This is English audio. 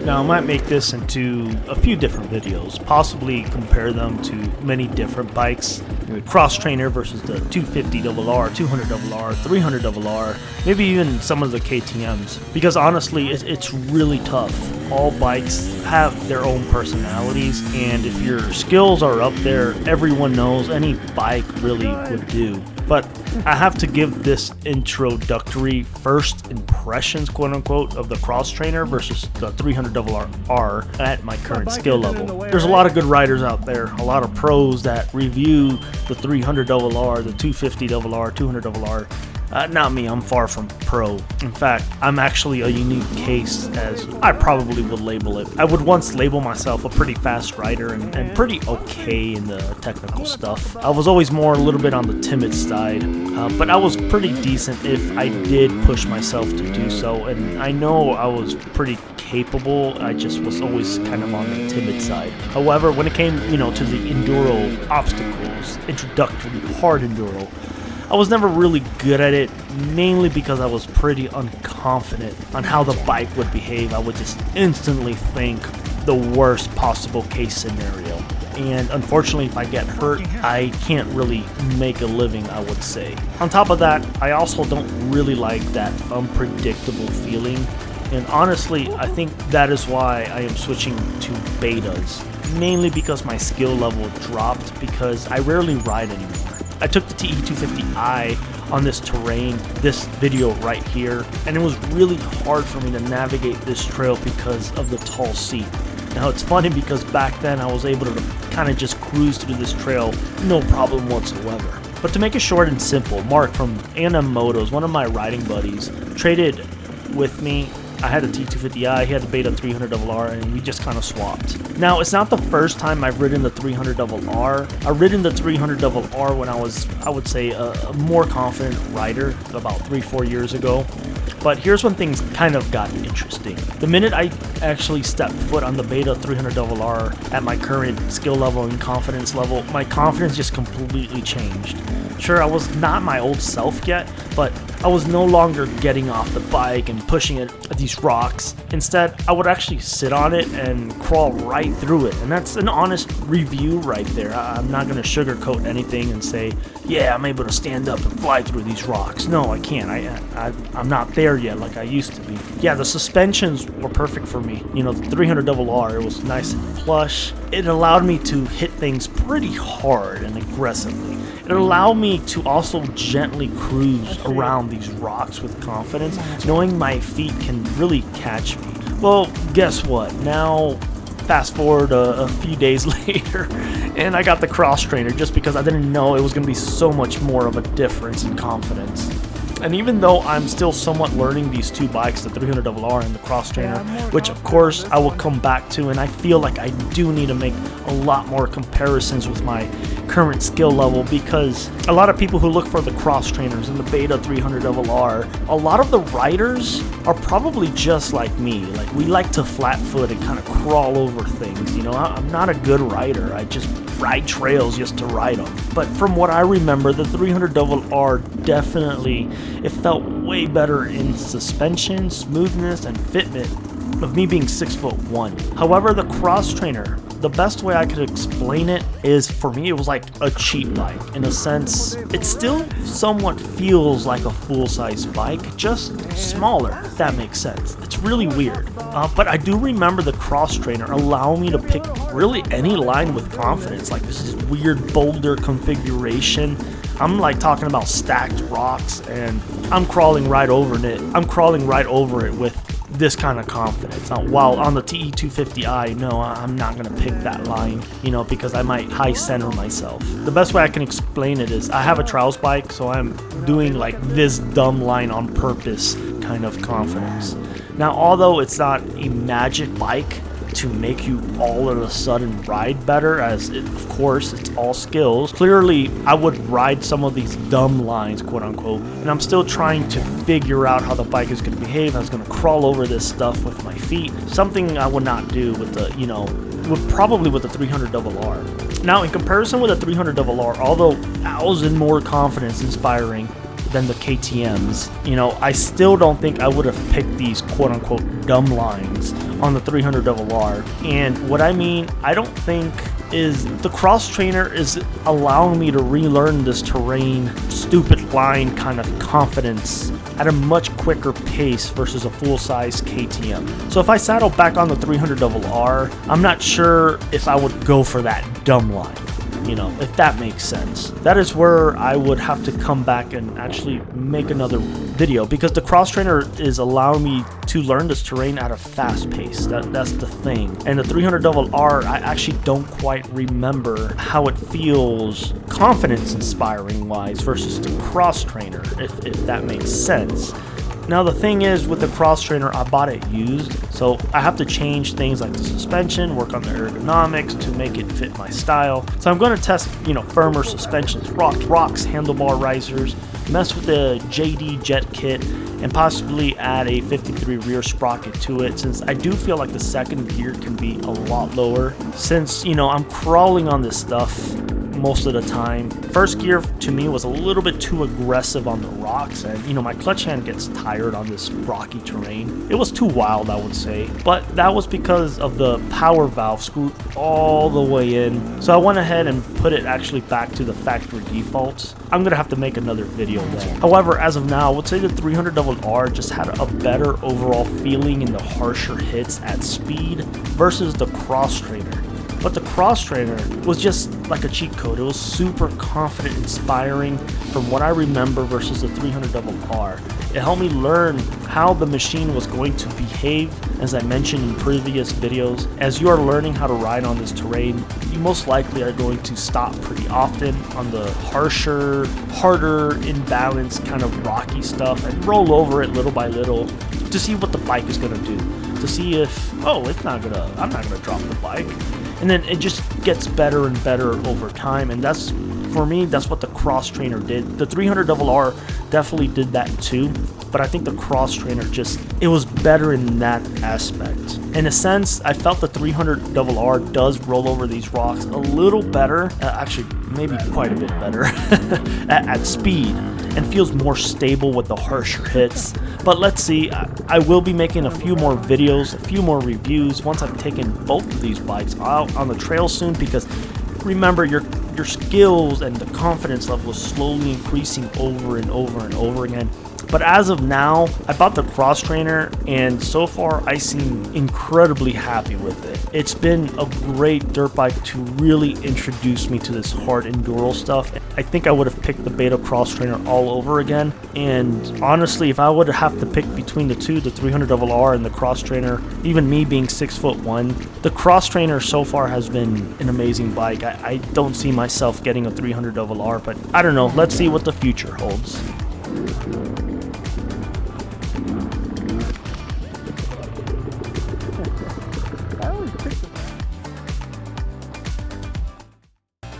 Now I might make this into a few different videos, possibly compare them to many different bikes, Xtrainer versus the 250RR, 200RR, 300RR, maybe even some of the KTMs, because honestly it's really tough. All bikes have their own personalities, and if your skills are up there, everyone knows any bike really would do. But I have to give this introductory first impressions, quote unquote, of the Xtrainer versus the 300RR at my current skill level. There's a lot of good riders out there, a lot of pros that review the 300RR, the 250RR, 200RR. Not me, I'm far from pro. In fact, I'm actually a unique case, as I probably would label it. I would once label myself a pretty fast rider and pretty okay in the technical stuff. I was always more a little bit on the timid side, but I was pretty decent if I did push myself to do so, and I know I was pretty capable. I just was always kind of on the timid side. However, when it came, to the enduro obstacles, introductory hard enduro, I was never really good at it, mainly because I was pretty unconfident on how the bike would behave. I would just instantly think the worst possible case scenario. And unfortunately, if I get hurt, I can't really make a living, I would say. On top of that, I also don't really like that unpredictable feeling. And honestly, I think that is why I am switching to betas, mainly because my skill level dropped because I rarely ride anymore. I took the TE250i on this terrain, this video right here, and it was really hard for me to navigate this trail because of the tall seat. Now it's funny because back then I was able to kind of just cruise through this trail, no problem whatsoever. But to make it short and simple, Mark from A&M Motos, one of my riding buddies, traded with me. I had a T250i, he had the beta 300RR, and we just kind of swapped. Now, it's not the first time I've ridden the 300RR. I've ridden the 300RR when I was, I would say, a more confident rider about 3-4 years ago. But here's when things kind of got interesting. The minute I actually stepped foot on the beta 300RR at my current skill level and confidence level, my confidence just completely changed. Sure, I was not my old self yet, but I was no longer getting off the bike and pushing it at these rocks. Instead, I would actually sit on it and crawl right through it. And that's an honest review right there. I'm not going to sugarcoat anything and say, yeah, I'm able to stand up and fly through these rocks. No, I can't. I'm not there yet like I used to be. Yeah, the suspensions were perfect for me. The 300RR, it was nice and plush. It allowed me to hit things pretty hard and aggressively. It allowed me to also gently cruise around these rocks with confidence, knowing my feet can really catch me. Well, guess what? Now, fast forward a few days later, and I got the Xtrainer just because I didn't know it was going to be so much more of a difference in confidence. And even though I'm still somewhat learning these two bikes, the 300RR and the Xtrainer, which of course I will come back to, and I feel like I do need to make a lot more comparisons with my current skill level, because a lot of people who look for the Xtrainers and the beta 300RR, a lot of the riders are probably just like me. Like, we like to flat foot and kind of crawl over things. I'm not a good rider. I just ride trails just to ride them. But from what I remember, the 300RR definitely, it felt way better in suspension, smoothness, and fitment of me being 6'1". However, the Xtrainer, the best way I could explain it is, for me, it was like a cheap bike. In a sense, it still somewhat feels like a full-size bike, just smaller, if that makes sense. It's really weird. But I do remember the Xtrainer allowing me to pick really any line with confidence. Like, this is weird boulder configuration. I'm like talking about stacked rocks, and I'm crawling right over it. I'm crawling right over it with this kind of confidence. While on the TE250i, no, I'm not going to pick that line, because I might high center myself. The best way I can explain it is I have a trials bike, so I'm doing like this dumb line on purpose kind of confidence. Now, although it's not a magic bike to make you all of a sudden ride better, as of course it's all skills, clearly I would ride some of these dumb lines, quote unquote, and I'm still trying to figure out how the bike is going to behave. I was going to crawl over this stuff with my feet, something I would not do with the, probably with the 300RR. Now, in comparison with the 300RR, although 1,000 more confidence inspiring than the KTMs, I still don't think I would have picked these quote-unquote dumb lines on the 300RR. And what I mean, I don't think is the cross trainer is allowing me to relearn this terrain, stupid line kind of confidence at a much quicker pace versus a full-size KTM. So if I saddle back on the 300RR, I'm not sure if I would go for that dumb line, you know, if that makes sense. That is where I would have to come back and actually make another video, because the cross trainer is allowing me to learn this terrain at a fast pace. That's the thing. And the 300RR, I actually don't quite remember how it feels confidence inspiring wise versus the cross trainer, if that makes sense. Now the thing is, with the cross trainer, I bought it used, so I have to change things like the suspension, work on the ergonomics to make it fit my style. So I'm going to test, you know, firmer suspensions, rocks, handlebar risers, mess with the JD Jet kit, and possibly add a 53 rear sprocket to it, since I do feel like the second gear can be a lot lower, since, you know, I'm crawling on this stuff most of the time. First gear to me was a little bit too aggressive on the rocks, and you know, my clutch hand gets tired on this rocky terrain. It was too wild, I would say, but that was because of the power valve screwed all the way in. So I went ahead and put it actually back to the factory defaults. I'm gonna have to make another video though. However, as of now, I would say the 300RR just had a better overall feeling in the harsher hits at speed versus the cross trainer. But the cross trainer was just like a cheat code. It was super confident, inspiring from what I remember versus the 300RR. It helped me learn how the machine was going to behave, as I mentioned in previous videos. As you are learning how to ride on this terrain, you most likely are going to stop pretty often on the harsher, harder, imbalanced kind of rocky stuff and roll over it little by little to see what the bike is gonna do. To see if, oh, I'm not gonna drop the bike. And then it just gets better and better over time, and that's, for me, that's what the cross trainer did. The 300RR definitely did that too, but I think the cross trainer just, it was better in that aspect. In a sense, I felt the 300RR does roll over these rocks a little better, actually maybe quite a bit better at speed, and feels more stable with the harsher hits. But let's see, I will be making a few more videos, a few more reviews once I've taken both of these bikes out on the trail soon, because remember, your skills and the confidence level is slowly increasing over and over and over again. But as of now, I bought the cross trainer, and so far I seem incredibly happy with it. It's been a great dirt bike to really introduce me to this hard enduro stuff. I think I would have picked the Beta cross trainer all over again. And honestly, if I would have to pick between the two, the 300RR and the cross trainer, even me being 6'1", the cross trainer so far has been an amazing bike. I don't see myself getting a 300RR, but I don't know. Let's see what the future holds.